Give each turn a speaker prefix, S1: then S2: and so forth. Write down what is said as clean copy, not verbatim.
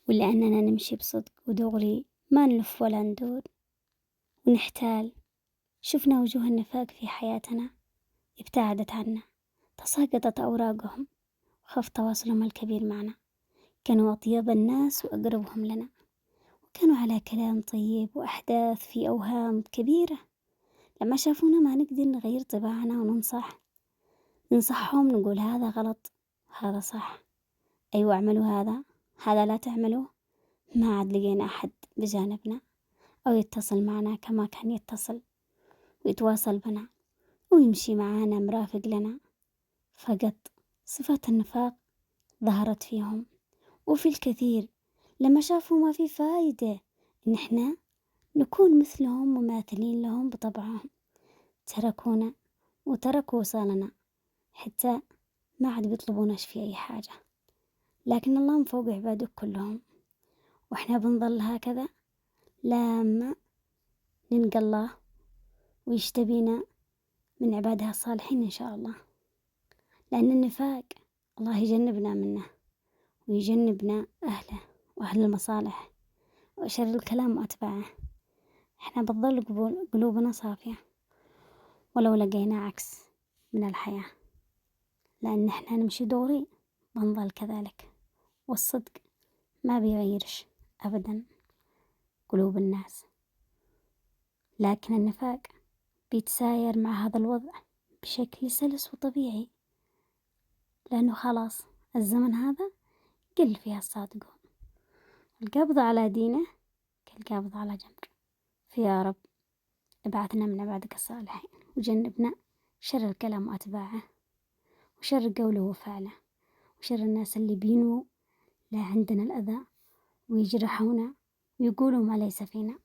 S1: ولا أننا نمشي بصدق ودغري ما نلف ولا ندور ونحتال. شفنا وجوه النفاق في حياتنا ابتعدت عنا، تساقطت أوراقهم وخف تواصلهم الكبير معنا. كانوا أطيب الناس وأقربهم لنا، وكانوا على كلام طيب وأحداث في أوهام كبيرة. لما شافونا ما نقدر نغير طباعنا ننصحهم نقول هذا غلط وهذا صح، أيوة اعملوا هذا لا تعملوه. ما عاد لقينا أحد بجانبنا أو يتصل معنا كما كان يتصل ويتواصل بنا ويمشي معانا مرافق لنا. فقط صفات النفاق ظهرت فيهم وفي الكثير لما شافوا ما في فايدة إن إحنا نكون مثلهم مماثلين لهم بطبعهم، تركونا وتركوا وصالنا، حتى ما عاد بيطلبوناش في أي حاجة. لكن الله من فوق عباده كلهم، وإحنا بنظل هكذا لما نلقى الله ويجتبينا من عبادها الصالحين إن شاء الله. لأن النفاق الله يجنبنا منه ويجنبنا أهله وأهل المصالح وشر الكلام وأتباعه. إحنا بتظل قلوبنا صافية ولو لقينا عكس من الحياة، لأن إحنا نمشي دوري بنظل كذلك، والصدق ما بيغيرش أبدا قلوب الناس. لكن النفاق بيتساير مع هذا الوضع بشكل سلس وطبيعي، لأنه خلاص الزمن هذا قل فيها الصادقون. القبض على دينه كالقبض على جمر. فيا رب ابعثنا من عبادك الصالحين وجنبنا شر الكلام وأتباعه، وشر قوله وفعله، وشر الناس اللي بينوا لا عندنا الأذى ويجرحونا ويقولوا ما ليس فينا.